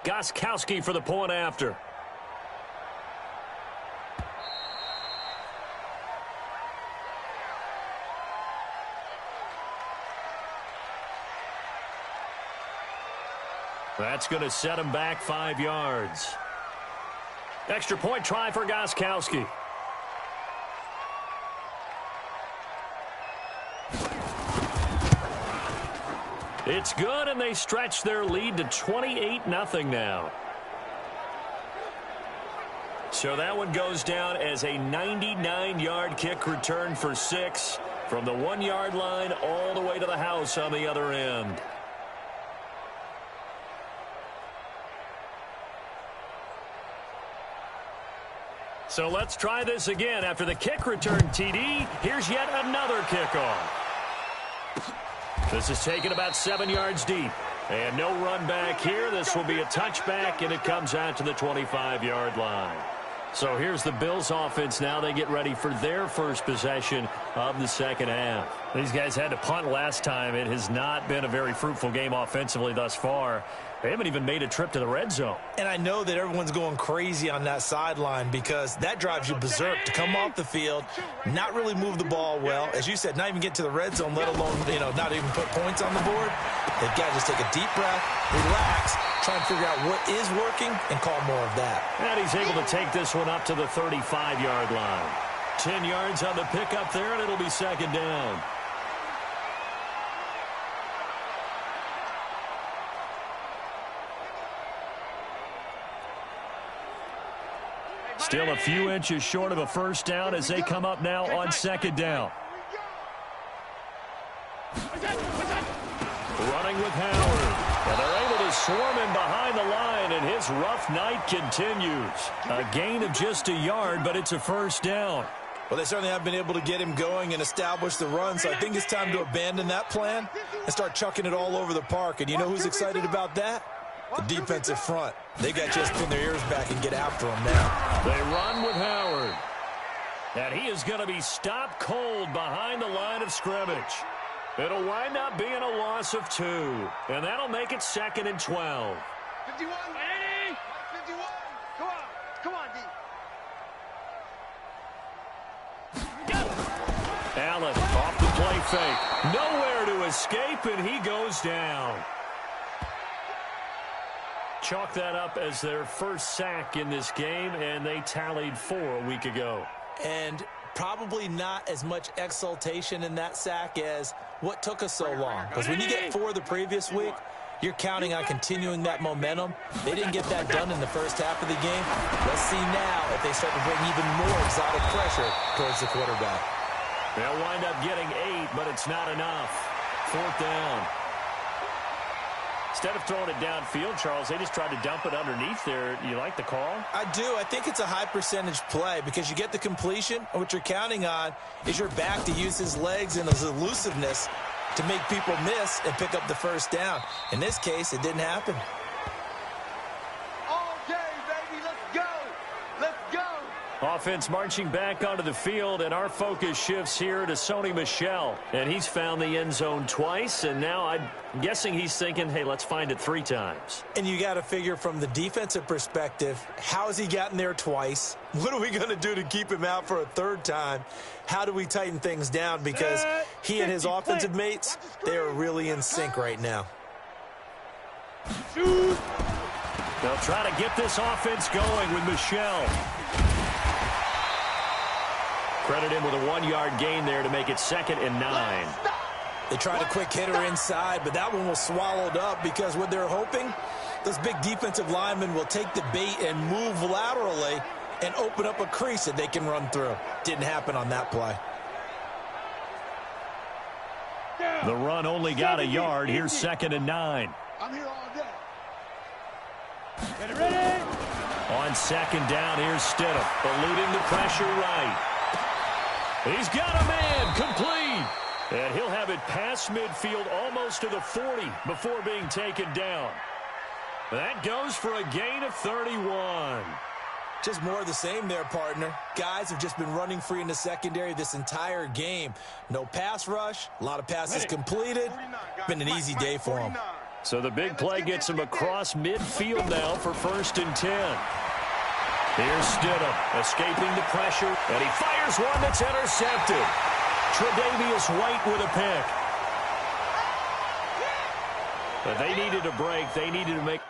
Gostkowski for the point after. That's going to set him back 5 yards. Extra point try for Gostkowski. It's good, and they stretch their lead to 28-0 now. So that one goes down as a 99-yard kick return for 6 from the 1-yard line all the way to the house on the other end. So let's try this again. After the kick return TD, here's yet another kickoff. This is taken about 7 yards deep. And no run back here. This will be a touchback, and it comes out to the 25-yard line. So here's the Bills offense now. They get ready for their first possession of the second half. These guys had to punt last time. It has not been a very fruitful game offensively thus far. They haven't even made a trip to the red zone. And I know that everyone's going crazy on that sideline because that drives you berserk to come off the field, not really move the ball well. As you said, not even get to the red zone, let alone, not even put points on the board. They've got to just take a deep breath, relax, try and figure out what is working and call more of that. And he's able to take this one up to the 35-yard line. 10 yards on the pickup there, and it'll be second down. Still a few inches short of a first down as they come up now on second down. Running with Howard. And they're able to swarm him behind the line, and his rough night continues. A gain of just a yard, but it's a first down. Well, they certainly have been able to get him going and establish the run, so I think it's time to abandon that plan and start chucking it all over the park. And you know who's excited about that? The defensive front. They got just pin their ears back and get after him now. They run with Howard. And he is going to be stopped cold behind the line of scrimmage. It'll wind up being a loss of 2. And that'll make it 2nd and 12. 51, 80, 51. Come on, D. Allen off the play fake. Nowhere to escape, and he goes down. Chalk that up as their first sack in this game, and they tallied 4 a week ago. And probably not as much exultation in that sack as what took us so long. Because when you get 4 the previous week, you're counting on continuing that momentum. They didn't get that done in the first half of the game. Let's see now if they start to bring even more exotic pressure towards the quarterback. They'll wind up getting 8, but it's not enough. 4th down. Instead of throwing it downfield, Charles, they just tried to dump it underneath there. You like the call? I do. I think it's a high percentage play because you get the completion, and what you're counting on is your back to use his legs and his elusiveness to make people miss and pick up the first down. In this case, it didn't happen. Okay, baby, let's go. Let's go. Offense marching back onto the field, and our focus shifts here to Sony Michel. And he's found the end zone twice, and now I'm guessing he's thinking, hey, let's find it 3 times. And you got to figure from the defensive perspective, how has he gotten there twice? What are we going to do to keep him out for a 3rd time? How do we tighten things down? Because he and his offensive mates, they are really in sync right now. They'll try to get this offense going with Michel. Credit him with a 1-yard gain there to make it 2nd and 9. They tried a quick hitter inside, but that one was swallowed up because what they're hoping, those big defensive linemen will take the bait and move laterally and open up a crease that they can run through. Didn't happen on that play. The run only got a yard. Here's 2nd and 9. I'm here all day. Get ready. On 2nd down, here's Stidham, eluding the pressure right. He's got a man, complete. And he'll have it past midfield almost to the 40 before being taken down. That goes for a gain of 31. Just more of the same there, partner. Guys have just been running free in the secondary this entire game. No pass rush, a lot of passes completed. Been an easy day for them. So the big play gets him across midfield now for 1st and 10. Here's Stidham escaping the pressure, and he fires one that's intercepted. Tre'Davious White with a pick. But they needed a break. They needed to make...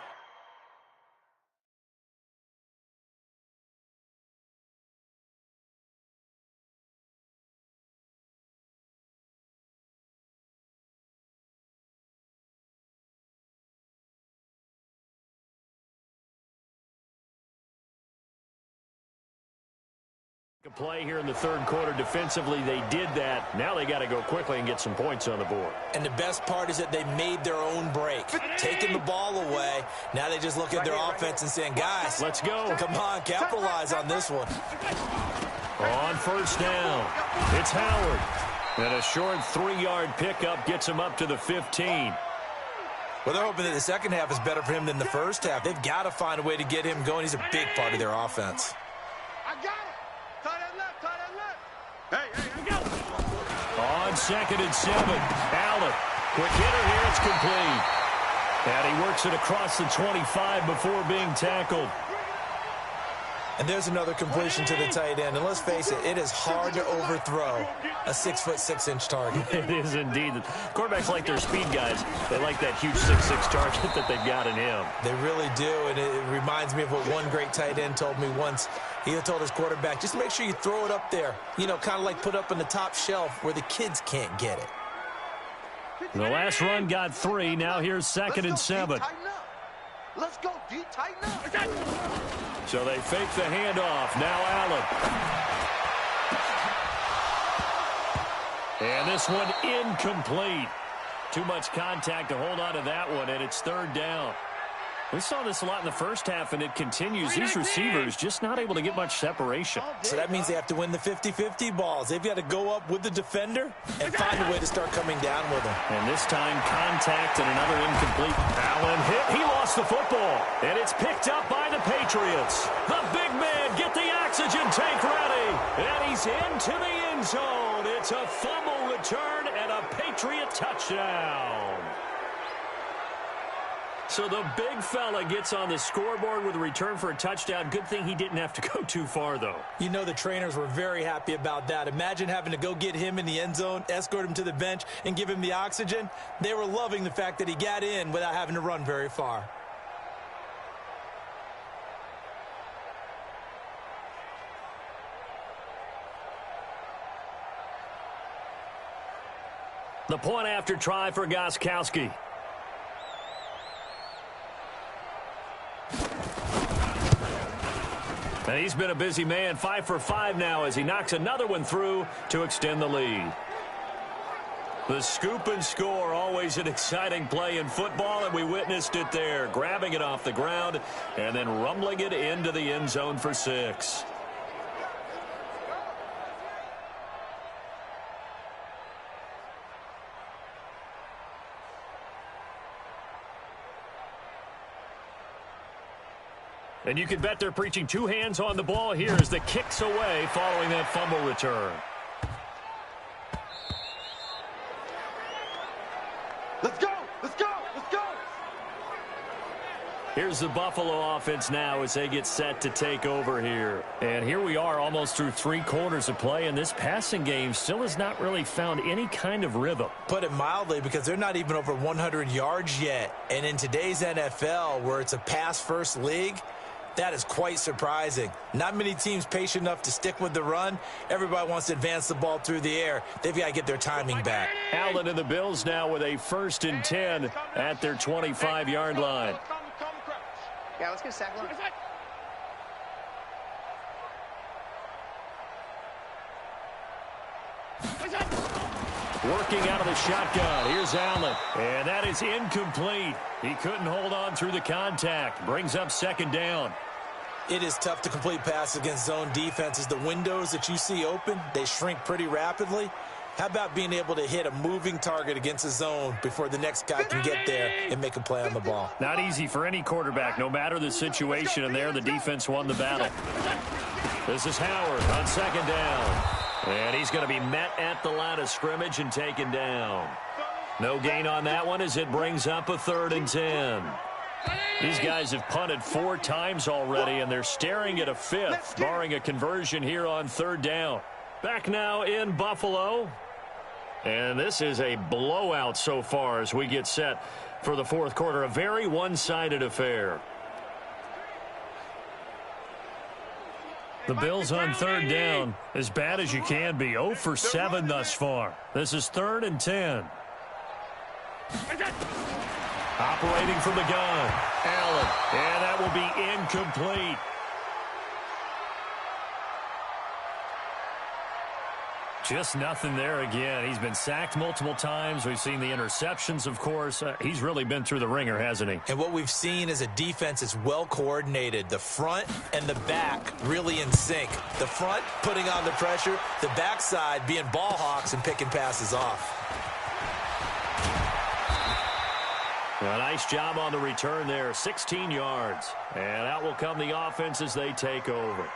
A play here in the 3rd quarter. Defensively, they did that. Now they got to go quickly and get some points on the board. And the best part is that they made their own break, taking the ball away. Now they just look at their offense and saying, guys, let's go. Come on, capitalize on this one. On 1st down, it's Howard. And a short 3-yard pickup gets him up to the 15. Well, they're hoping that the second half is better for him than the first half. They've got to find a way to get him going. He's a big part of their offense. I got it. Tight end left, tight end left. Hey, go. On 2nd and 7, Allen. Quick hitter here, it's complete. And he works it across the 25 before being tackled. And there's another completion to the tight end. And let's face it, it is hard to overthrow a 6'6" target. It is indeed. Quarterbacks like their speed guys. They like that huge 6'6" target that they've got in him. They really do, and it reminds me of what one great tight end told me once. He told his quarterback, just make sure you throw it up there. You know, kind of like put up on the top shelf where the kids can't get it. The last run got 3. Now here's 2nd and 7. Let's go, D, tighten up. So they fake the handoff. Now Allen. And this one incomplete. Too much contact to hold on to that one, and it's 3rd down. We saw this a lot in the first half, and it continues. These receivers just not able to get much separation. So that means they have to win the 50-50 balls. They've got to go up with the defender and find a way to start coming down with them. And this time, contact and another incomplete. Allen hit. He lost the football. And it's picked up by the Patriots. The big man, get the oxygen tank ready. And he's into the end zone. It's a fumble return and a Patriot touchdown. So the big fella gets on the scoreboard with a return for a touchdown. Good thing he didn't have to go too far, though. You know the trainers were very happy about that. Imagine having to go get him in the end zone, escort him to the bench, and give him the oxygen. They were loving the fact that he got in without having to run very far. The point after try for Gostkowski. And he's been a busy man, 5 for 5 now as he knocks another one through to extend the lead. The scoop and score, always an exciting play in football, and we witnessed it there, grabbing it off the ground and then rumbling it into the end zone for 6. And you can bet they're preaching 2 hands on the ball here as the kick's away following that fumble return. Let's go, let's go, let's go. Here's the Buffalo offense now as they get set to take over here. And here we are almost through 3 quarters of play, and this passing game still has not really found any kind of rhythm. Put it mildly, because they're not even over 100 yards yet. And in today's NFL, where it's a pass-first league, that is quite surprising. Not many teams patient enough to stick with the run. Everybody wants to advance the ball through the air. They've got to get their timing back. Allen and the Bills now with a 1st and 10 at their 25-yard line. Yeah, let's get a sack line. Working out of the shotgun. Here's Allen. And that is incomplete. He couldn't hold on through the contact. Brings up 2nd down. It is tough to complete passes against zone defenses. The windows that you see open, they shrink pretty rapidly. How about being able to hit a moving target against a zone before the next guy can get there and make a play on the ball? Not easy for any quarterback, no matter the situation, and there the defense won the battle. This is Howard on 2nd down. And he's going to be met at the line of scrimmage and taken down. No gain on that one as it brings up a 3rd and 10. These guys have punted 4 times already, and they're staring at a 5th, barring a conversion here on 3rd down. Back now in Buffalo. And this is a blowout so far as we get set for the 4th quarter. A very one-sided affair. The Bills on 3rd down, as bad as you can be. 0 for 7 thus far. This is 3rd and 10. Operating from the gun, Allen, and that will be incomplete. Just nothing there again. He's been sacked multiple times. We've seen the interceptions, of course. He's really been through the ringer, hasn't he? And what we've seen is a defense that's well coordinated. The front and the back really in sync. The front putting on the pressure, the backside being ball hawks and picking passes off. A nice job on the return there, 16 yards. And out will come the offense as they take over.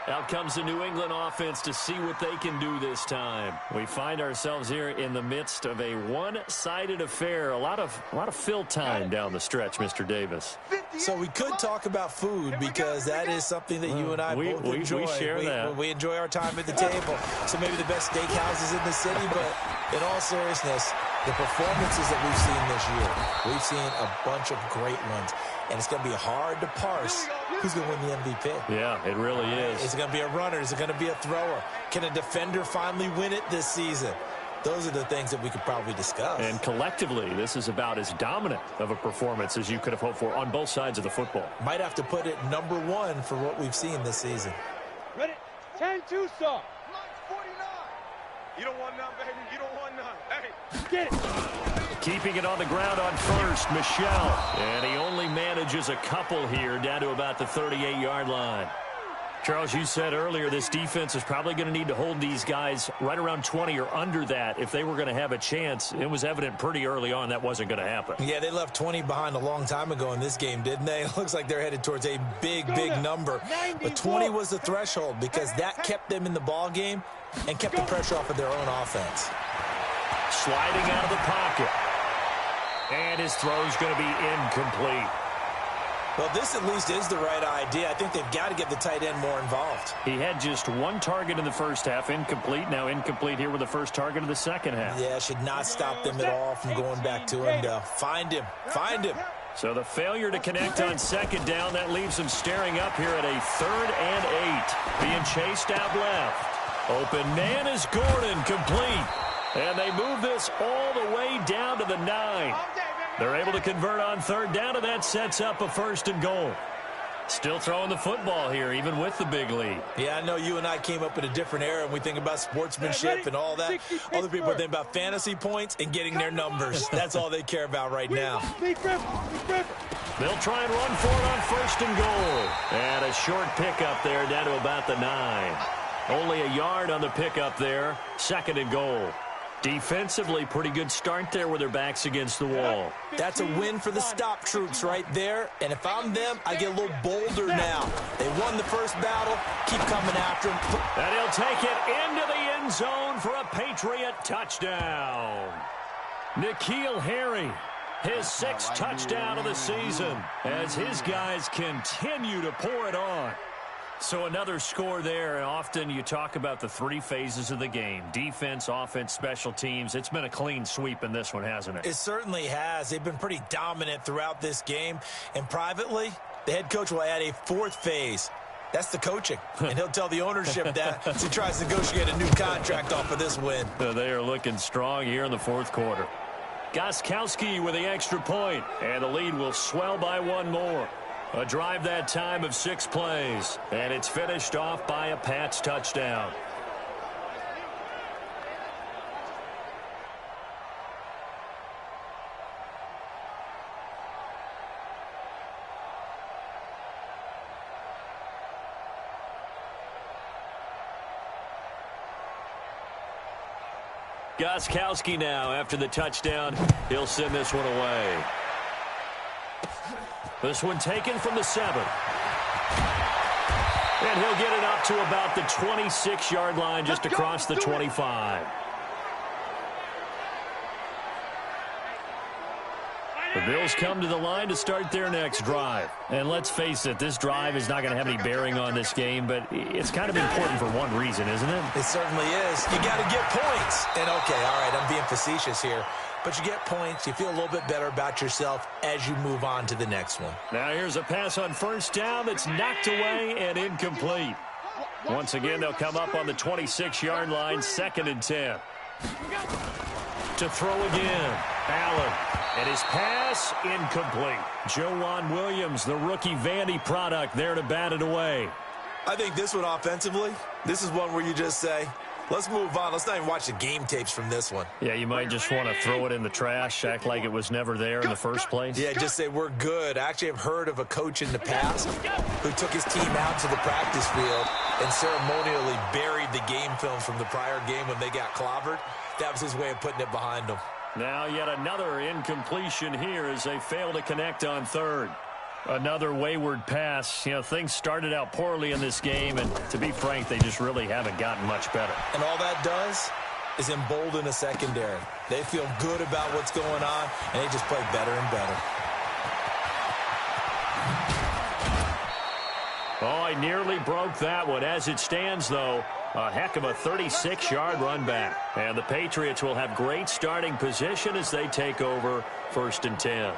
Out comes the New England offense to see what they can do this time. We find ourselves here in the midst of a one-sided affair. A lot of fill time down the stretch, Mr. Davis. So we could talk about food because that is something that you and I both enjoy. We share that. We enjoy our time at the table. So maybe the best steakhouses in the city, but in all seriousness, the performances that we've seen this year, we've seen a bunch of great ones. And it's going to be hard to parse who's going to win the MVP. Yeah, it really is. Is it going to be a runner? Is it going to be a thrower? Can a defender finally win it this season? Those are the things that we could probably discuss. And collectively, this is about as dominant of a performance as you could have hoped for on both sides of the football. Might have to put it number 1 for what we've seen this season. Ready? 10-2, sir. 49. You don't want none, baby. You don't want none. Hey, get it. Keeping it on the ground on first, Michel. And he only manages a couple here down to about the 38-yard line. Charles, you said earlier this defense is probably going to need to hold these guys right around 20 or under that if they were going to have a chance. It was evident pretty early on that wasn't going to happen. Yeah, they left 20 behind a long time ago in this game, didn't they? It looks like they're headed towards a big number. But 20 was the threshold because that kept them in the ball game and kept the pressure off of their own offense. Sliding out of the pocket. And his throw's going to be incomplete. Well, this at least is the right idea. I think they've got to get the tight end more involved. He had just 1 target in the first half, incomplete. Now incomplete here with the first target of the second half. Yeah, should not stop them at all from going back to him. Find him. Find him. So the failure to connect on second down, that leaves him staring up here at a 3rd and 8. Being chased out left. Open man is Gordon, complete. And they move this all the way down to the 9. They're able to convert on 3rd down, and that sets up a 1st and goal. Still throwing the football here, even with the big lead. Yeah, I know you and I came up in a different era, and we think about sportsmanship and all that. Other people think about fantasy points and getting their numbers. That's all they care about right now. They'll try and run for it on 1st and goal. And a short pickup there down to about the 9. Only a yard on the pickup there. 2nd and goal. Defensively, pretty good start there with their backs against the wall. That's a win for the stop troops right there. And if I'm them, I get a little bolder now. They won the first battle. Keep coming after them. And he'll take it into the end zone for a Patriot touchdown. N'Keal Harry, his 6th touchdown of the season as his guys continue to pour it on. So another score there, and often you talk about the 3 phases of the game. Defense, offense, special teams. It's been a clean sweep in this one, hasn't it? It certainly has. They've been pretty dominant throughout this game. And privately, the head coach will add a 4th phase. That's the coaching. And he'll tell the ownership that as he tries to negotiate a new contract off of this win. They are looking strong here in the 4th quarter. Gostkowski with the extra point, and the lead will swell by 1 more. A drive that time of 6 plays, and it's finished off by a Pats touchdown. Gostkowski now after the touchdown. He'll send this one away. This one taken from the 7. And he'll get it up to about the 26-yard line, just across the 25. The Bills come to the line to start their next drive. And let's face it, this drive is not going to have any bearing on this game, but it's kind of important for one reason, isn't it? It certainly is. You got to get points. And, okay, all right, I'm being facetious here. But you get points, you feel a little bit better about yourself as you move on to the next one. Now here's a pass on first down that's knocked away and incomplete. Once again, they'll come up on the 26-yard line, 2nd and 10. To throw again, Allen. And his pass, incomplete. Joejuan Williams, the rookie Vandy product, there to bat it away. I think this one offensively, this is one where you just say, let's move on. Let's not even watch the game tapes from this one. Yeah, you might just want to throw it in the trash, act like it was never there in the first place. Yeah, just say we're good. I actually have heard of a coach in the past who took his team out to the practice field and ceremonially buried the game film from the prior game when they got clobbered. That was his way of putting it behind them. Now yet another incompletion here as they fail to connect on third. Another wayward pass. You know, things started out poorly in this game, and to be frank, they just really haven't gotten much better. And all that does is embolden a secondary. They feel good about what's going on, and they just play better and better. Oh, I nearly broke that one. As it stands, though, a heck of a 36-yard run back. And the Patriots will have great starting position as they take over 1st and 10.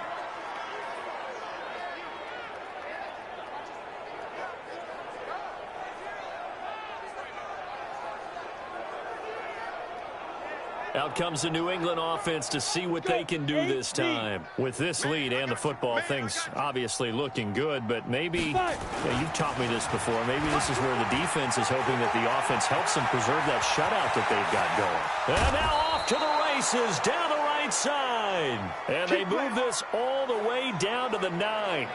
Out comes the New England offense to see what they can do this time. With this lead and the football, things obviously looking good, but maybe, you've taught me this before, maybe this is where the defense is hoping that the offense helps them preserve that shutout that they've got going. And now off to the races, down the right side. And they move this all the way down to the 9.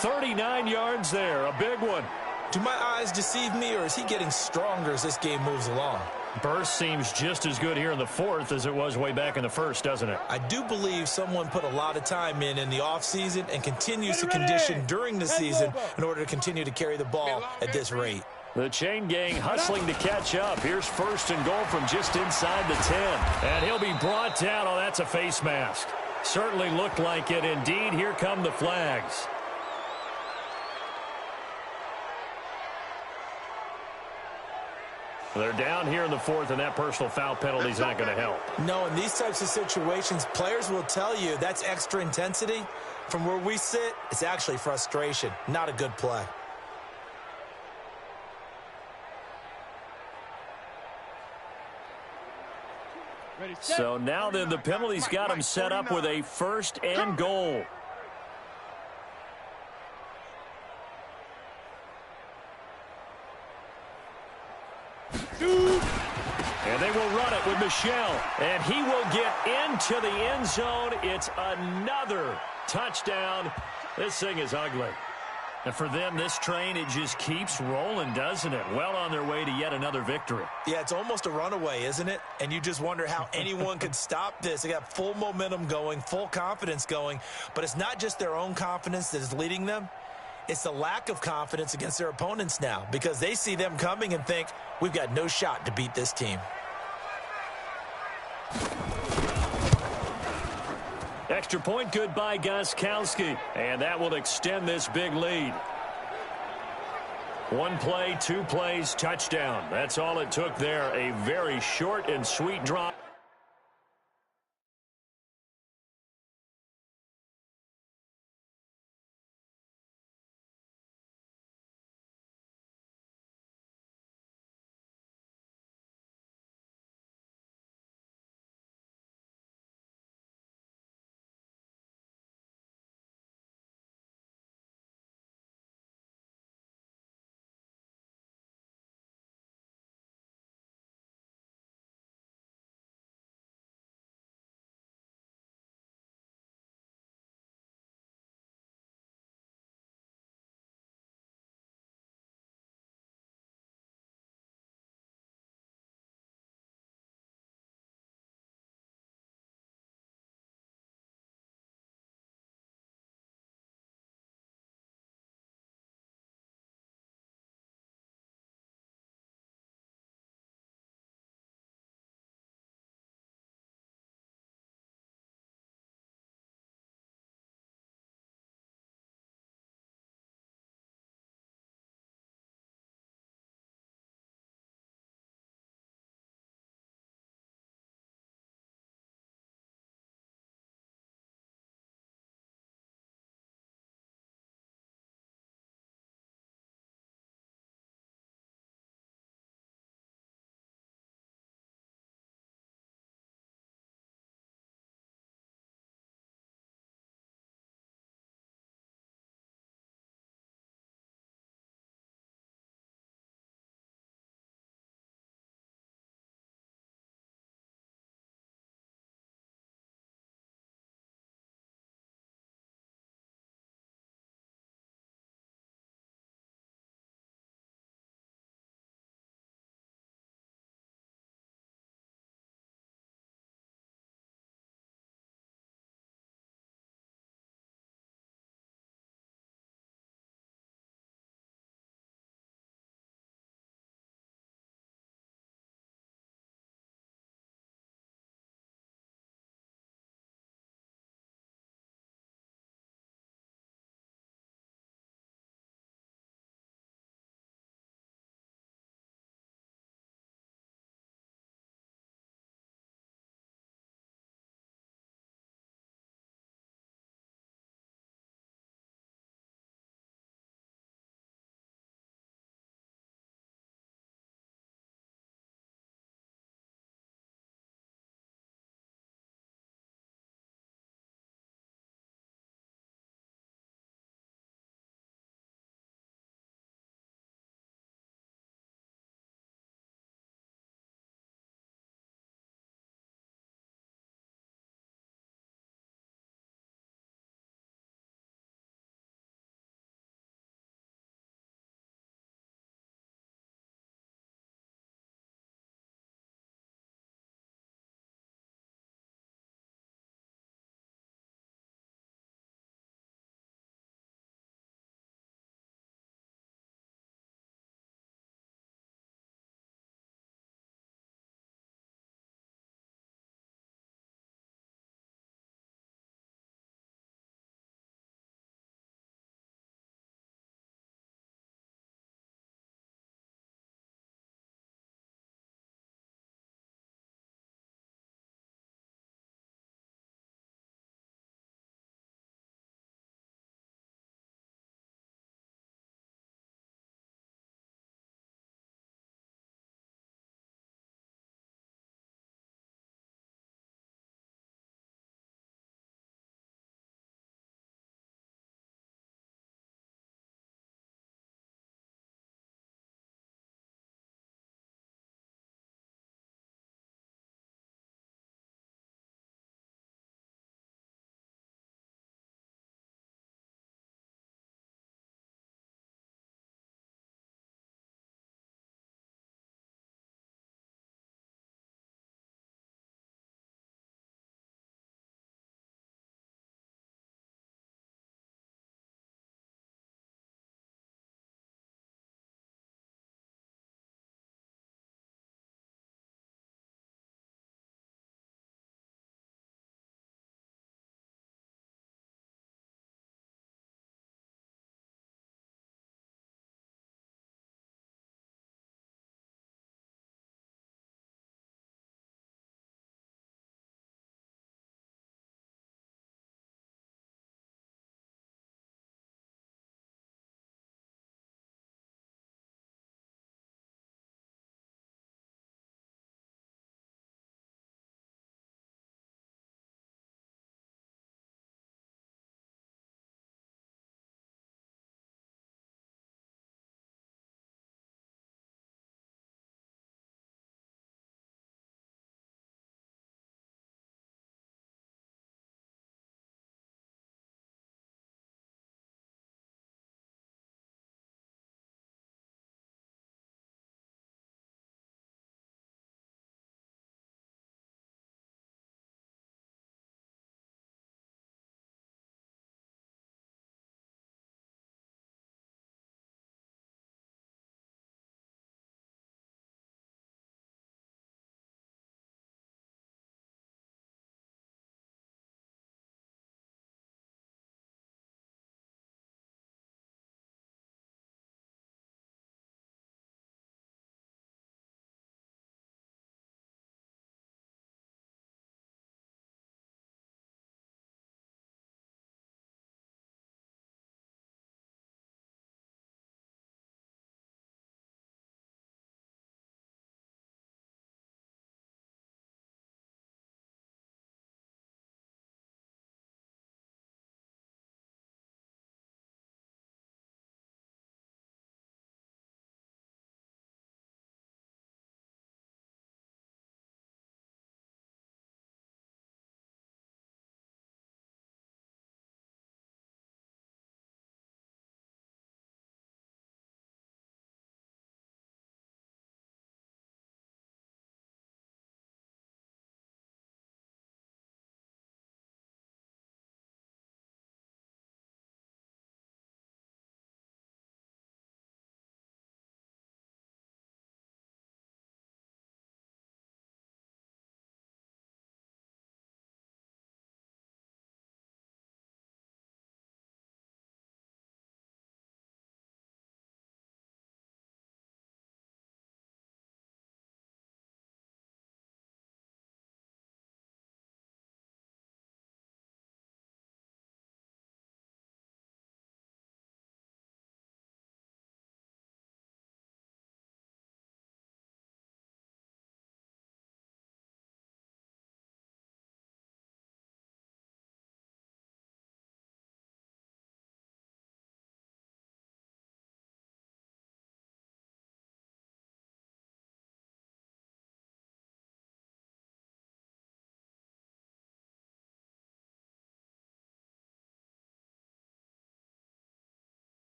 39 yards there, a big one. Do my eyes deceive me, or is he getting stronger as this game moves along? Burst seems just as good here in the 4th as it was way back in the 1st, doesn't it? I do believe someone put a lot of time in the offseason and continues to condition during the season in order to continue to carry the ball at this rate. The chain gang hustling to catch up. Here's 1st and goal from just inside the 10. And he'll be brought down. Oh, that's a face mask. Certainly looked like it. Indeed, here come the flags. They're down here in the 4th, and that personal foul penalty is not going to help. No, in these types of situations, players will tell you that's extra intensity. From where we sit, it's actually frustration, not a good play. So now then, the penalty's got him set up with a 1st and goal. And they will run it with Michel. And he will get into the end zone. It's another touchdown. This thing is ugly. And for them, this train, it just keeps rolling, doesn't it? Well on their way to yet another victory. Yeah, it's almost a runaway, isn't it? And you just wonder how anyone could stop this. They got full momentum going, full confidence going. But it's not just their own confidence that is leading them. It's the lack of confidence against their opponents now, because they see them coming and think, we've got no shot to beat this team. Extra point good by Gostkowski, and that will extend this big lead. 1 play, 2 plays, touchdown. That's all it took there. A very short and sweet drive.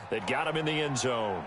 That got him in the end zone.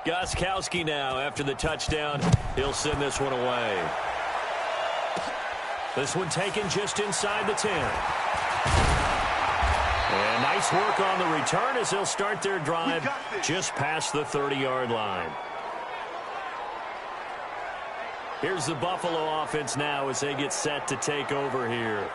Gostkowski now after the touchdown. He'll send this one away. This one taken just inside the 10. And nice work on the return as they'll start their drive just past the 30-yard line. Here's the Buffalo offense now as they get set to take over here.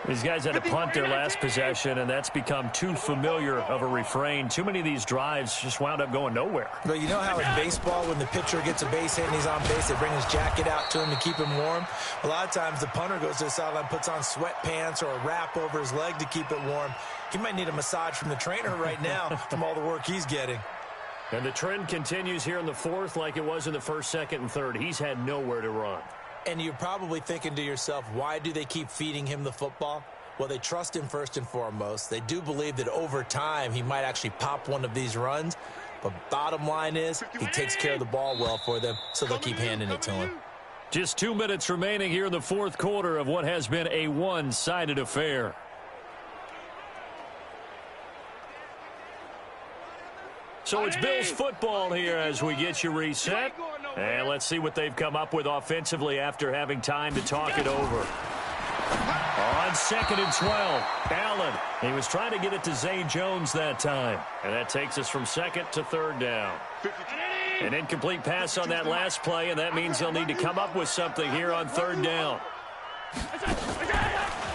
These guys had to punt their last possession, and that's become too familiar of a refrain. Too many of these drives just wound up going nowhere. But you know how in baseball, when the pitcher gets a base hit and he's on base, they bring his jacket out to him to keep him warm? A lot of times the punter goes to the sideline, puts on sweatpants or a wrap over his leg to keep it warm. He might need a massage from the trainer right now from all the work he's getting. And the trend continues here in the fourth like it was in the first, second, and third. He's had nowhere to run. And you're probably thinking to yourself, why do they keep feeding him the football? Well, they trust him first and foremost. They do believe that over time he might actually pop one of these runs. But bottom line is he takes care of the ball well for them, so they'll keep handing it to him. Just 2 minutes remaining here in the fourth quarter of what has been a one-sided affair. So it's Bills football here as we get you reset. And let's see what they've come up with offensively after having time to talk it over. On 2nd and 12, Allen. He was trying to get it to Zay Jones that time. And that takes us from 2nd to 3rd down. An incomplete pass on that last play, and that means they'll need to come up with something here on 3rd down.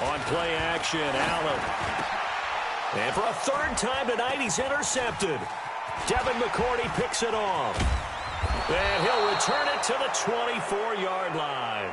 On play action, Allen. And for a 3rd time tonight, he's intercepted. Devin McCourty picks it off. And he'll return it to the 24-yard line.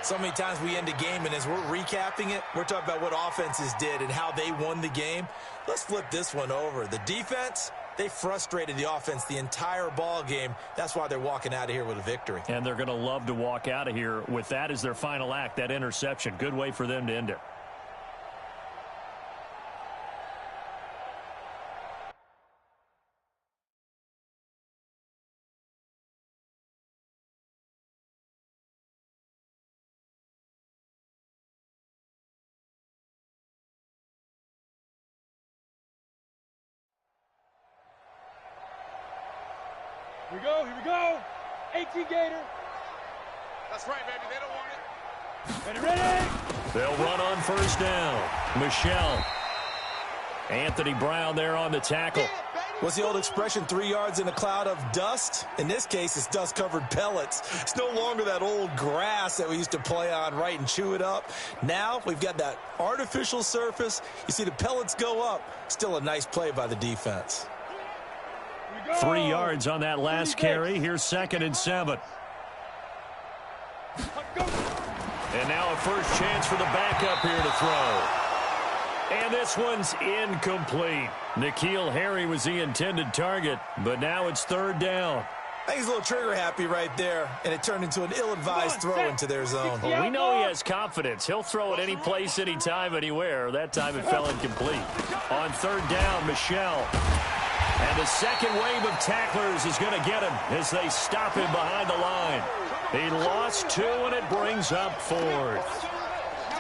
So many times we end a game, and as we're recapping it, we're talking about what offenses did and how they won the game. Let's flip this one over. The defense, they frustrated the offense the entire ball game. That's why they're walking out of here with a victory. And they're going to love to walk out of here with that as their final act, that interception. Good way for them to end it. Here we go. 18 Gator. That's right, baby. They don't want it. Ready. They'll run on 1st down. Michelle. Anthony Brown there on the tackle. What's the old expression, 3 yards in a cloud of dust? In this case, it's dust-covered pellets. It's no longer that old grass that we used to play on, right, and chew it up. Now we've got that artificial surface. You see the pellets go up. Still a nice play by the defense. 3 yards on that last carry. Here's 2nd and 7. And now a first chance for the backup here to throw. And this one's incomplete. N'Keal Harry was the intended target, but now it's 3rd down. I think he's a little trigger happy right there, and it turned into an ill-advised throw into their zone. Well, we know he has confidence. He'll throw it any place, anytime, anywhere. That time it fell incomplete. On 3rd down, Michelle. And the second wave of tacklers is going to get him as they stop him behind the line. He lost 2, and it brings up 4th.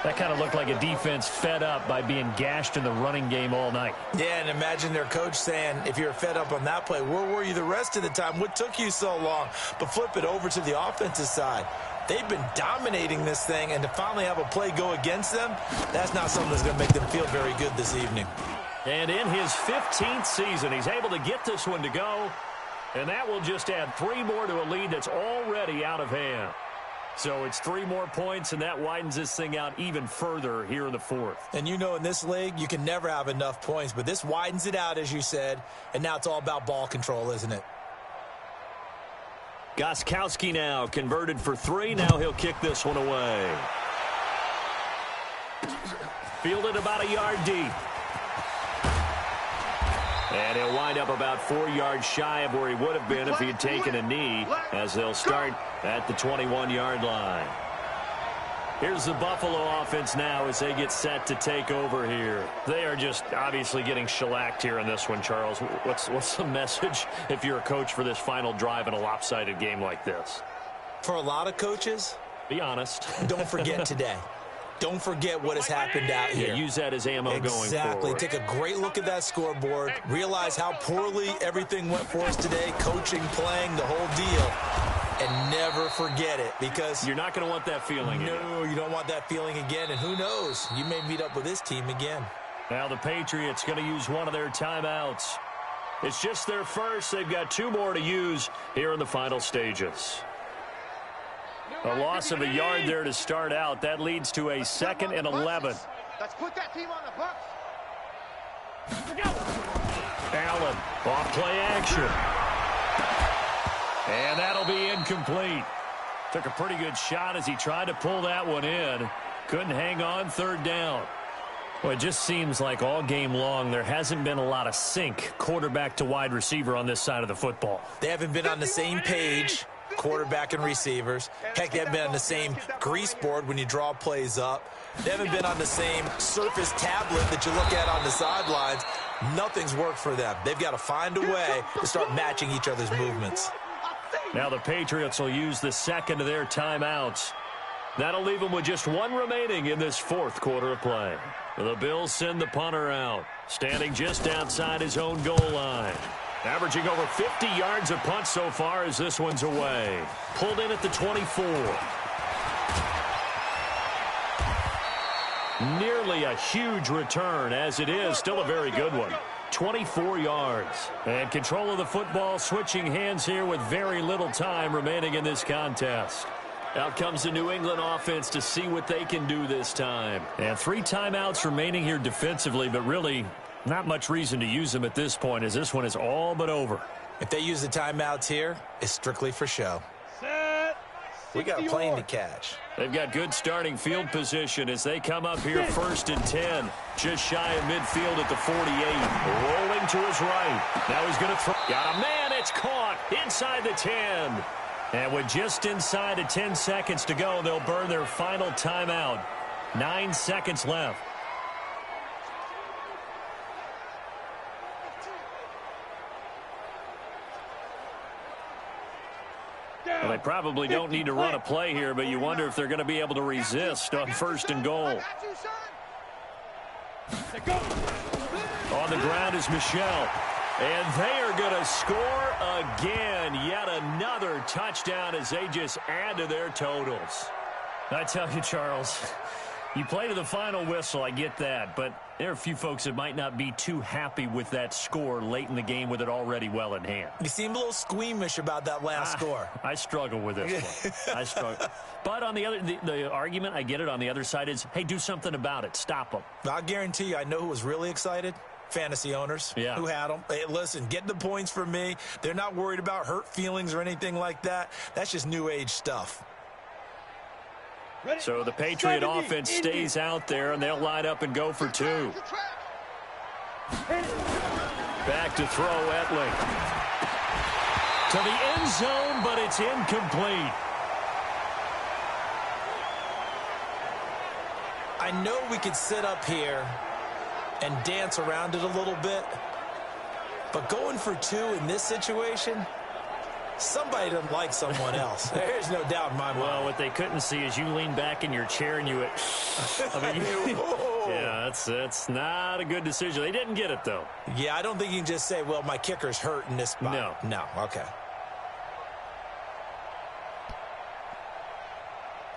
That kind of looked like a defense fed up by being gashed in the running game all night. Yeah, and imagine their coach saying, if you're fed up on that play, where were you the rest of the time? What took you so long? But flip it over to the offensive side. They've been dominating this thing, and to finally have a play go against them, that's not something that's going to make them feel very good this evening. And in his 15th season, he's able to get this one to go. And that will just add 3 more to a lead that's already out of hand. So it's 3 more points, and that widens this thing out even further here in the fourth. And you know in this league, you can never have enough points, but this widens it out, as you said, and now it's all about ball control, isn't it? Gostkowski now converted for 3. Now he'll kick this one away. Fielded about a yard deep. And he'll wind up about 4 yards shy of where he would have been if he had taken a knee, as they'll start at the 21-yard line. Here's the Buffalo offense now as they get set to take over here. They are just obviously getting shellacked here in this one, Charles. What's the message if you're a coach for this final drive in a lopsided game like this? For a lot of coaches, be honest. Don't forget today. Don't forget what has happened out here. Yeah, use that as ammo going forward. Exactly. Take a great look at that scoreboard. Realize how poorly everything went for us today. Coaching, playing, the whole deal. And never forget it, because you're not going to want that feeling again. No, you don't want that feeling again. And who knows? You may meet up with this team again. Now the Patriots going to use one of their timeouts. It's just their first. They've got 2 more to use here in the final stages. A loss of a yard there to start out. That leads to a 2nd and 11. Let's put that team on the books. Allen, off play action. And that'll be incomplete. Took a pretty good shot as he tried to pull that one in. Couldn't hang on, 3rd down. Well, it just seems like all game long there hasn't been a lot of sync quarterback to wide receiver on this side of the football. They haven't been on the same page, quarterback and receivers. Heck, they haven't been on the same grease board when you draw plays up. They haven't been on the same Surface tablet that you look at on the sidelines. Nothing's worked for them. They've got to find a way to start matching each other's movements. Now the Patriots will use the 2nd of their timeouts. That'll leave them with just 1 remaining in this 4th quarter of play. The Bills send the punter out, standing just outside his own goal line. Averaging over 50 yards a punt so far as this one's away. Pulled in at the 24. Nearly a huge return, as it is still a very good one. 24 yards. And control of the football switching hands here with very little time remaining in this contest. Out comes the New England offense to see what they can do this time. And 3 timeouts remaining here defensively, but really not much reason to use them at this point, as this one is all but over. If they use the timeouts here, it's strictly for show. We got a plane to catch. They've got good starting field position as they come up here 1st and 10. Just shy of midfield at the 48. Rolling to his right. Now he's going to throw. Got a man. It's caught inside the 10. And with just inside of 10 seconds to go, they'll burn their final timeout. 9 seconds left. Well, they probably don't need to run a play here, but you wonder if they're going to be able to resist on 1st and goal. On the ground is Michel. And they are going to score again. Yet another touchdown as they just add to their totals. I tell you, Charles, you play to the final whistle, I get that. But there are a few folks that might not be too happy with that score late in the game with it already well in hand. You seem a little squeamish about that last score. I struggle with this one. I struggle. But on the other, the argument, I get it, on the other side is, hey, do something about it. Stop them. I'll guarantee you, I know who was really excited. Fantasy owners who had them. Hey, listen, get the points for me. They're not worried about hurt feelings or anything like that. That's just new age stuff. So the Patriot offense stays out there, and they'll line up and go for 2. Back to throw, Etling. To the end zone, but it's incomplete. I know we could sit up here and dance around it a little bit, but going for 2 in this situation, somebody doesn't like someone else. There's no doubt in my mind. Well, what they couldn't see is you lean back in your chair and you went, I mean, yeah, that's not a good decision. They didn't get it, though. Yeah, I don't think you can just say, well, my kicker's hurt in this spot. No, okay.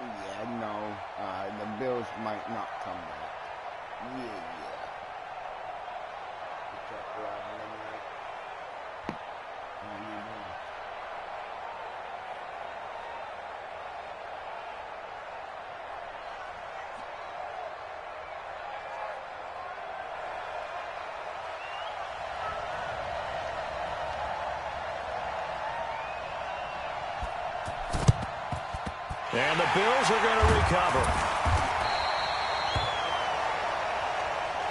Yeah, no, the Bills might not come back. Yeah. And the Bills are going to recover.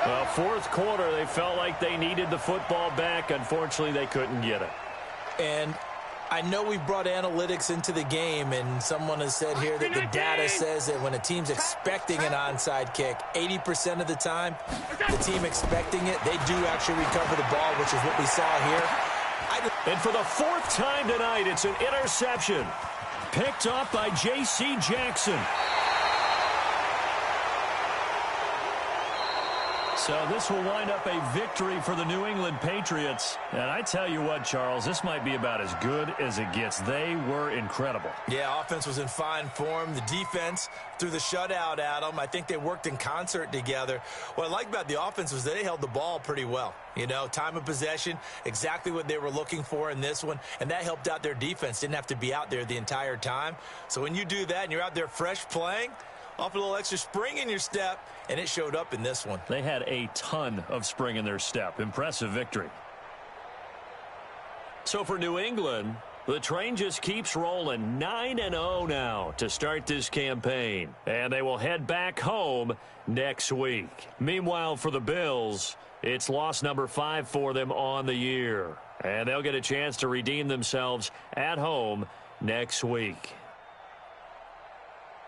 Well, fourth quarter, they felt like they needed the football back. Unfortunately, they couldn't get it. And I know we've brought analytics into the game, and someone has said here that the data says that when a team's expecting an onside kick, 80% of the time, the team expecting it, they do actually recover the ball, which is what we saw here. And for the fourth time tonight, it's an interception. Picked off by J.C. Jackson. So this will wind up a victory for the New England Patriots. And I tell you what, Charles, this might be about as good as it gets. They were incredible. Yeah, offense was in fine form. The defense threw the shutout at them. I think they worked in concert together. What I like about the offense was they held the ball pretty well. You know, time of possession, exactly what they were looking for in this one. And that helped out their defense. Didn't have to be out there the entire time. So when you do that and you're out there fresh playing, off a little extra spring in your step, and it showed up in this one. They had a ton of spring in their step. Impressive victory. So for New England, the train just keeps rolling. 9-0 now to start this campaign. And they will head back home next week. Meanwhile, for the Bills, it's loss number 5 for them on the year. And they'll get a chance to redeem themselves at home next week.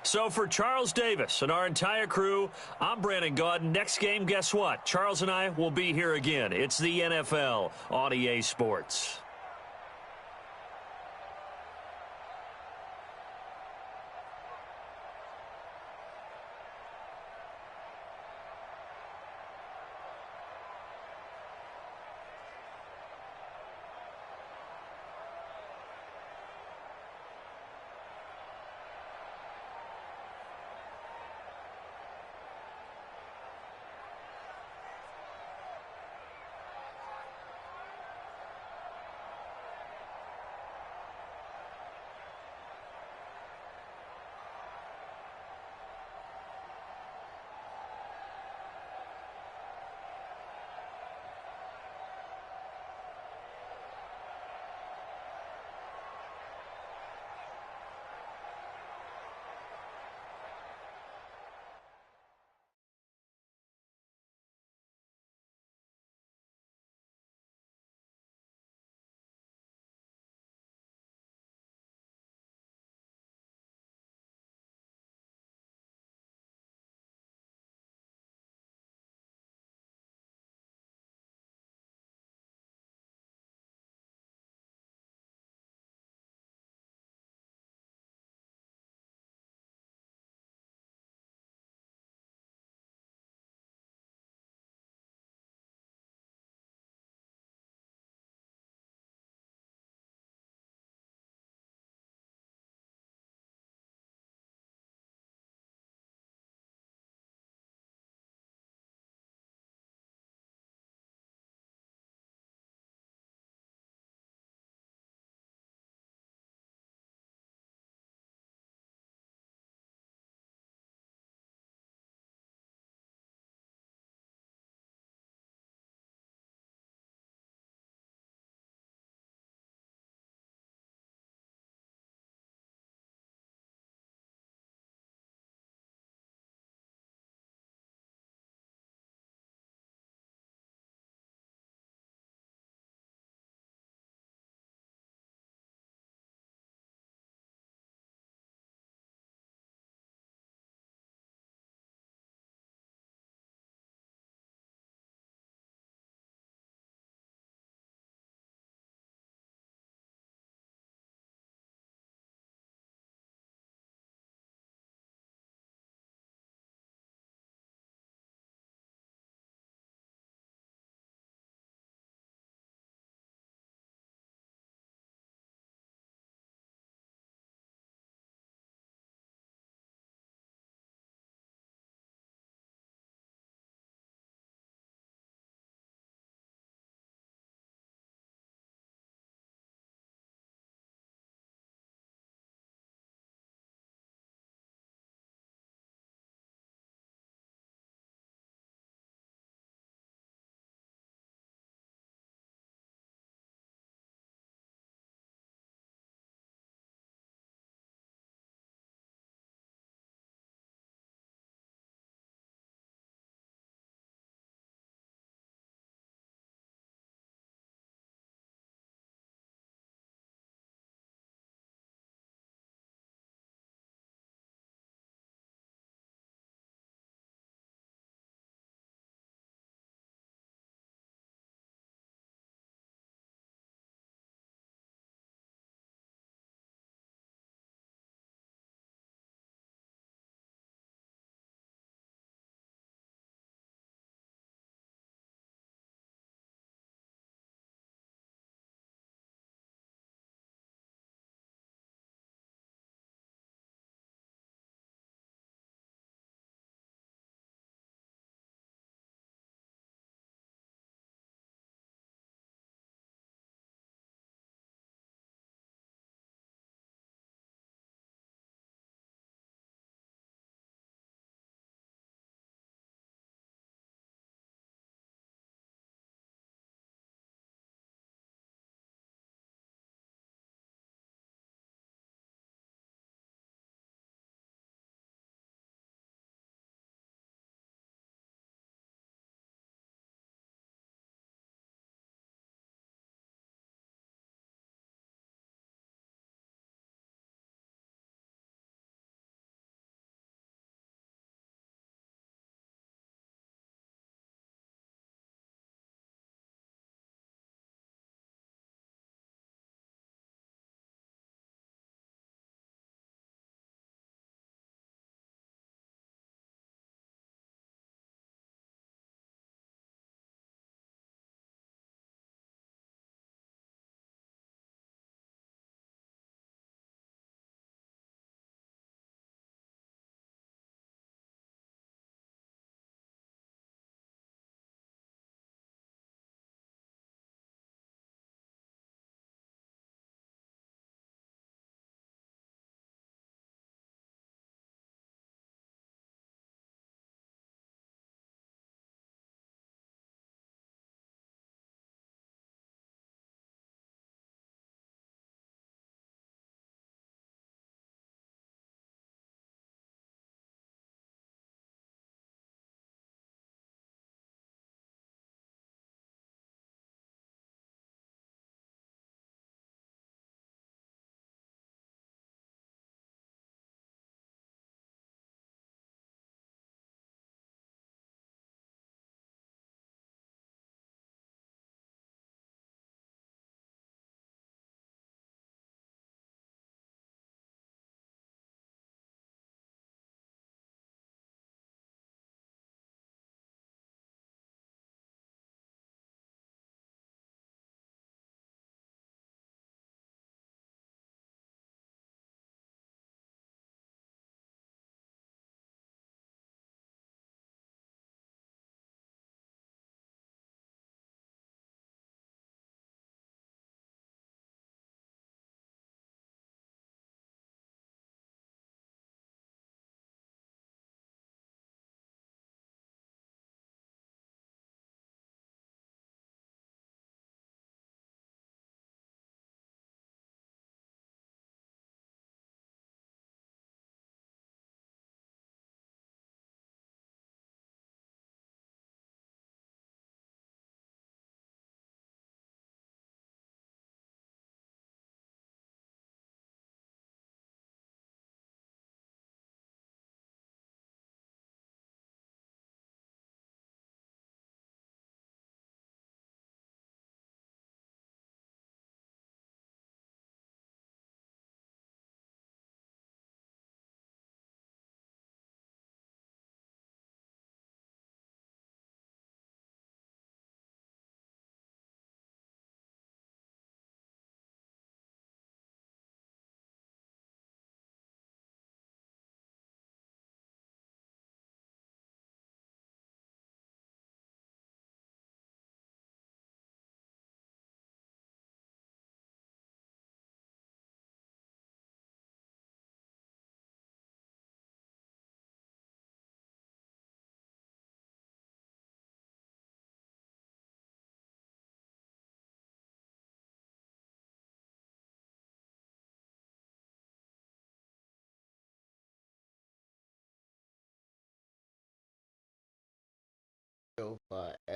So for Charles Davis and our entire crew, I'm Brandon Gaudin. Next game, guess what? Charles and I will be here again. It's the NFL on EA Sports.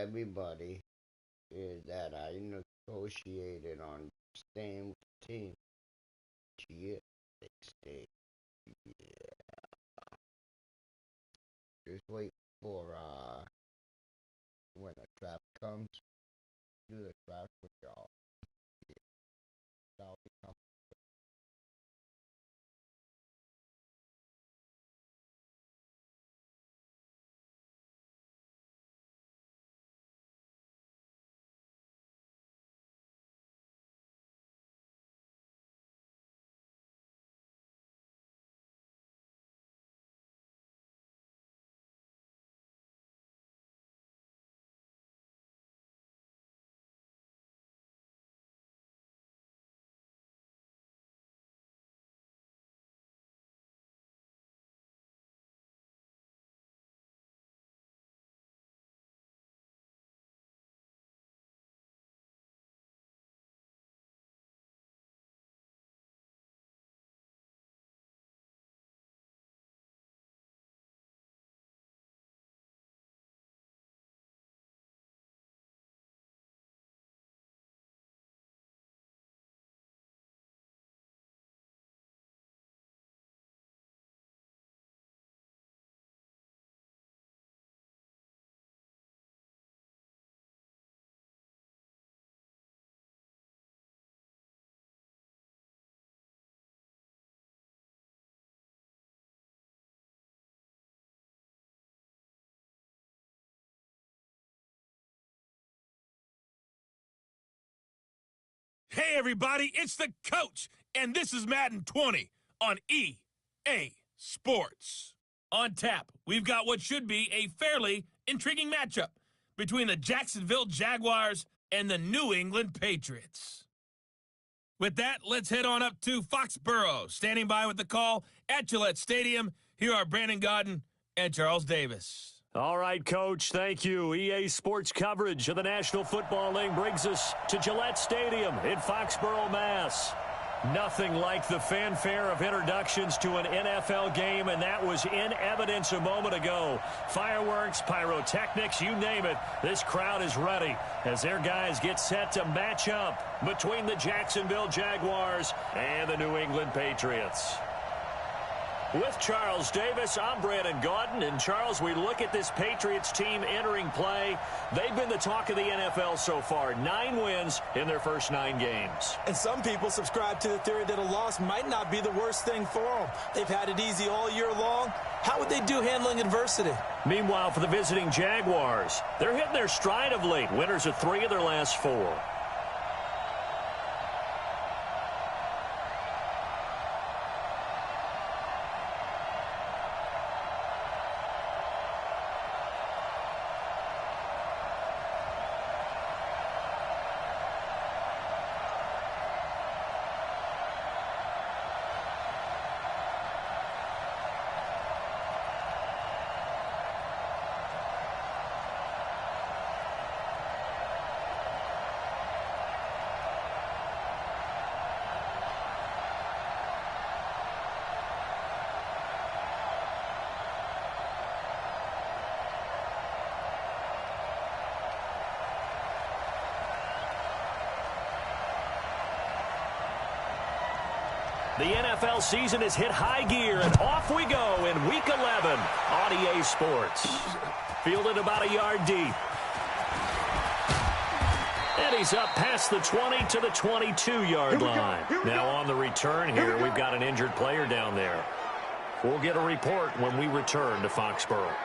everybody is that I negotiated on staying with the team. Yeah, they stay. Yeah. Just wait for when the draft comes. Do the draft with y'all. Yeah. That'll become. Hey, everybody, it's the coach, and this is Madden 20 on EA Sports. On tap, we've got what should be a fairly intriguing matchup between the Jacksonville Jaguars and the New England Patriots. With that, let's head on up to Foxborough. Standing by with the call at Gillette Stadium, here are Brandon Godden and Charles Davis. All right, Coach, thank you. EA Sports coverage of the National Football League brings us to Gillette Stadium in Foxborough, Mass. Nothing like the fanfare of introductions to an NFL game, and that was in evidence a moment ago. Fireworks, pyrotechnics, you name it. This crowd is ready as their guys get set to match up between the Jacksonville Jaguars and the New England Patriots. With Charles Davis, I'm Brandon Godden. And, Charles, we look at this Patriots team entering play. They've been the talk of the NFL so far. 9 wins in their first 9 games. And some people subscribe to the theory that a loss might not be the worst thing for them. They've had it easy all year long. How would they do handling adversity? Meanwhile, for the visiting Jaguars, they're hitting their stride of late. Winners of 3 of their last 4. The NFL season has hit high gear, and off we go in Week 11 on EA Sports. Fielded about a yard deep. And he's up past the 20 to the 22-yard line. Now on the return here, we've got an injured player down there. We'll get a report when we return to Foxborough.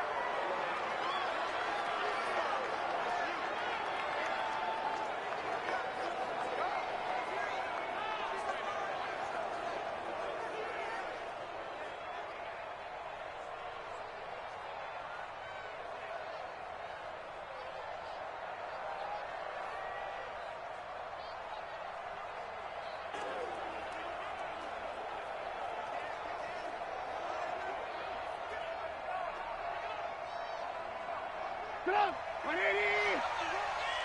Get up! 180!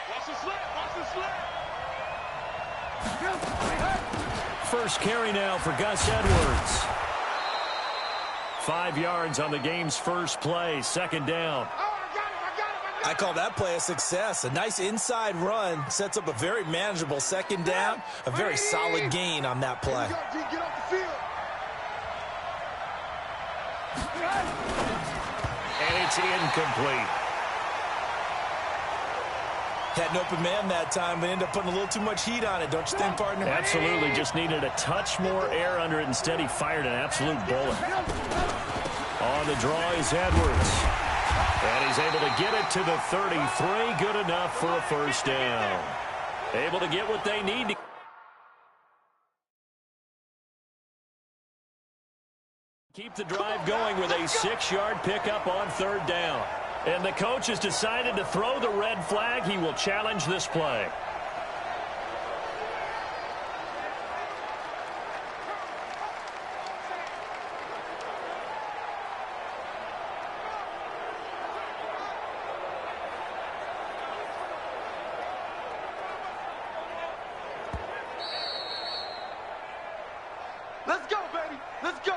Watch the slip! Watch the slip! First carry now for Gus Edwards. 5 yards on the game's first play. Second down. Oh, I got I call that play a success. A nice inside run sets up a very manageable second down, a very solid gain on that play. Get off the field. And it's incomplete. Had an open man that time, but ended up putting a little too much heat on it, don't you think, partner? Absolutely. Just needed a touch more air under it. Instead, he fired an absolute bullet. On the draw is Edwards. And he's able to get it to the 33. Good enough for a first down. Able to get what they need to. Keep the drive going with a 6-yard pickup on third down. And the coach has decided to throw the red flag. He will challenge this play. Let's go, baby. Let's go.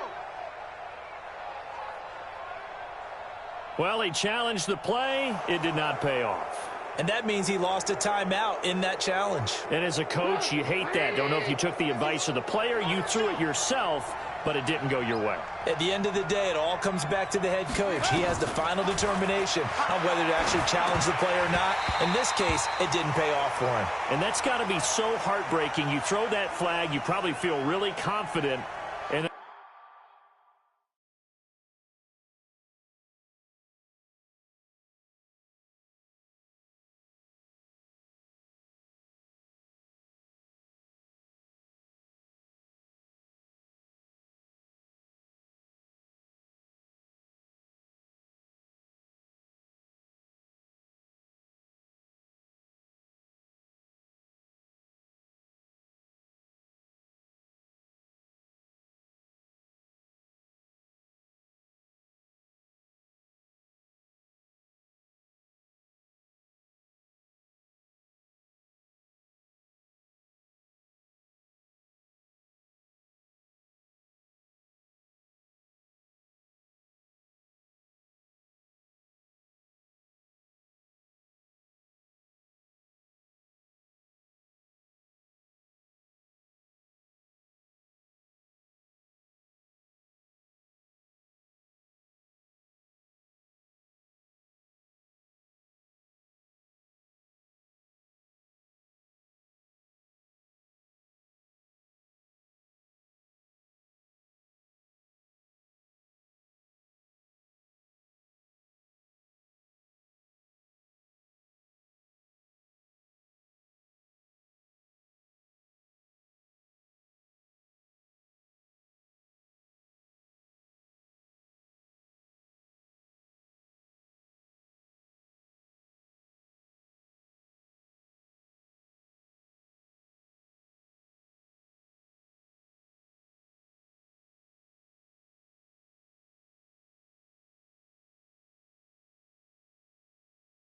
Well, he challenged the play. It did not pay off. And that means he lost a timeout in that challenge. And as a coach, you hate that. Don't know if you took the advice of the player, you threw it yourself, but it didn't go your way. At the end of the day, it all comes back to the head coach. He has the final determination on whether to actually challenge the play or not. In this case, it didn't pay off for him. And that's got to be so heartbreaking. You throw that flag, you probably feel really confident.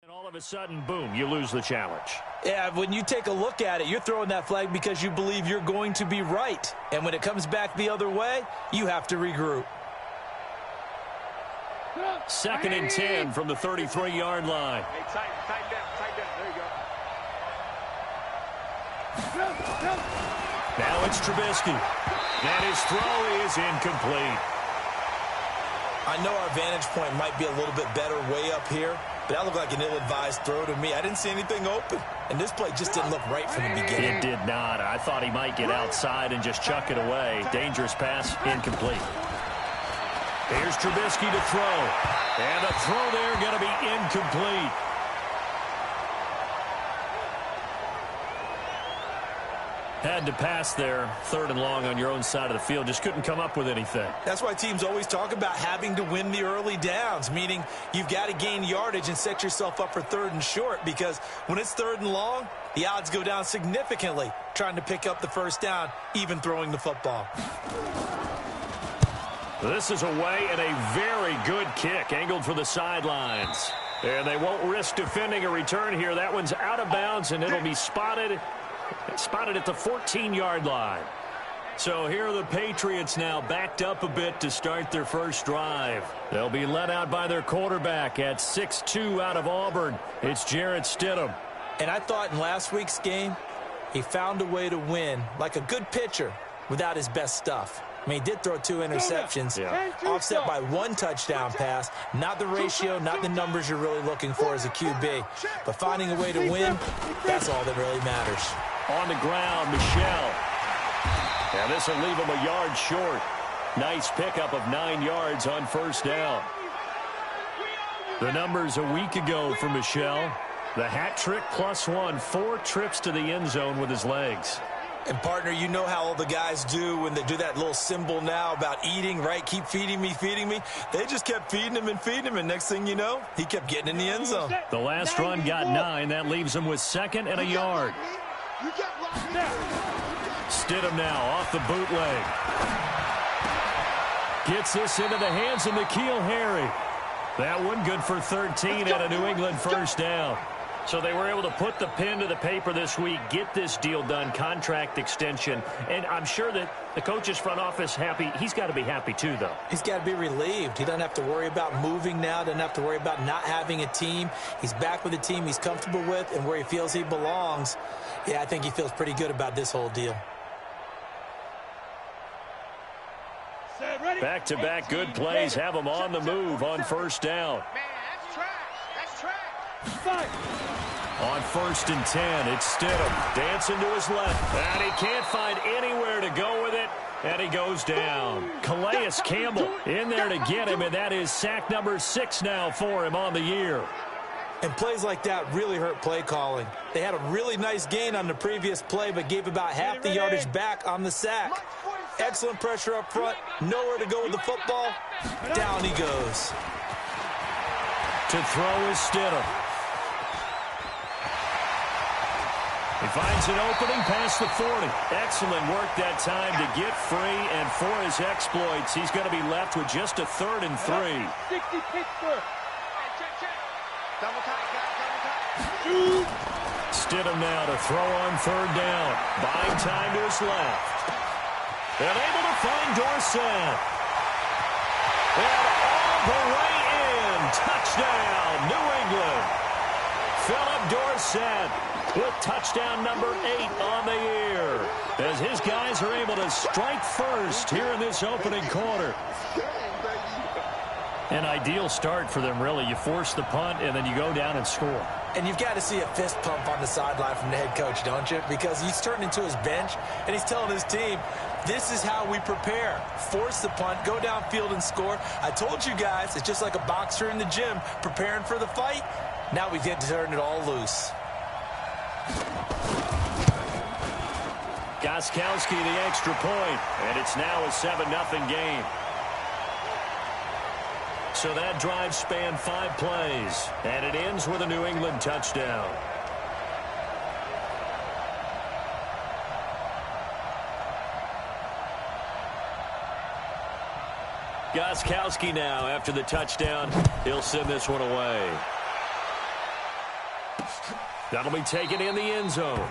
And all of a sudden, boom, you lose the challenge. Yeah, when you take a look at it, you're throwing that flag because you believe you're going to be right. And when it comes back the other way, you have to regroup. 2nd and 10 from the 33-yard line. Hey, tight down. There you go. Now it's Trubisky. And his throw is incomplete. I know our vantage point might be a little bit better way up here, but that looked like an ill-advised throw to me. I didn't see anything open, and this play just didn't look right from the beginning. It did not. I thought he might get outside and just chuck it away. Dangerous pass, incomplete. Here's Trubisky to throw. And a throw there going to be incomplete. Had to pass there, 3rd and long on your own side of the field. Just couldn't come up with anything. That's why teams always talk about having to win the early downs, meaning you've got to gain yardage and set yourself up for 3rd and short, because when it's 3rd and long, the odds go down significantly trying to pick up the first down, even throwing the football. This is away and a very good kick, angled for the sidelines. And they won't risk defending a return here. That one's out of bounds, and it'll be spotted at the 14-yard line. So here are the Patriots now backed up a bit to start their first drive. They'll be led out by their quarterback at 6'2" out of Auburn. It's Jarrett Stidham. And I thought in last week's game, he found a way to win like a good pitcher without his best stuff. I mean, he did throw 2 interceptions, offset by 1 touchdown pass. Not the ratio, not the numbers you're really looking for as a QB. But finding a way to win, that's all that really matters. On the ground, Michelle. And this will leave him a yard short. Nice pickup of 9 yards on first down. The numbers a week ago for Michelle. The hat trick +1, 4 trips to the end zone with his legs. And, partner, you know how all the guys do when they do that little symbol now about eating, right? Keep feeding me, feeding me. They just kept feeding him, and next thing you know, he kept getting in the end zone. The last run got 9. That leaves him with 2nd and a yard. Stidham now off the bootleg. Gets this into the hands of N'Keal Harry. That one good for 13 and a New England first down. So they were able to put the pen to the paper this week, get this deal done, contract extension. And I'm sure that the coach's front office happy. He's got to be happy too, though. He's got to be relieved. He doesn't have to worry about moving now, doesn't have to worry about not having a team. He's back with a team he's comfortable with and where he feels he belongs. Yeah, I think he feels pretty good about this whole deal. Back-to-back good plays have him on the move on first down. Man, that's trash. That's trash. On 1st and 10, it's Stidham dancing to his left. And he can't find anywhere to go with it, and he goes down. Calais Campbell in there to get him, and that is sack number 6 now for him on the year. And plays like that really hurt play calling. They had a really nice gain on the previous play, but gave about half the yardage back on the sack. Excellent pressure up front. Nowhere to go with the football. Down he goes. To throw is Stidham. He finds an opening past the 40. Excellent work that time to get free, and for his exploits, he's going to be left with just a 3rd and 3. 60 Pittsburgh. Double tight, double tight. Stidham now to throw on 3rd down. Buying time to his left. And able to find Dorsett. And all the way in. Touchdown, New England. Philip Dorsett with touchdown number 8 on the year. As his guys are able to strike first here in this opening quarter. An ideal start for them, really. You force the punt, and then you go down and score. And you've got to see a fist pump on the sideline from the head coach, don't you? Because he's turning into his bench, and he's telling his team, this is how we prepare. Force the punt, go downfield and score. I told you guys, it's just like a boxer in the gym preparing for the fight. Now we get to turn it all loose. Gostkowski the extra point, and it's now a 7-0 game. So that drive spanned 5 plays, and it ends with a New England touchdown. Gostkowski now after the touchdown. He'll send this one away. That'll be taken in the end zone.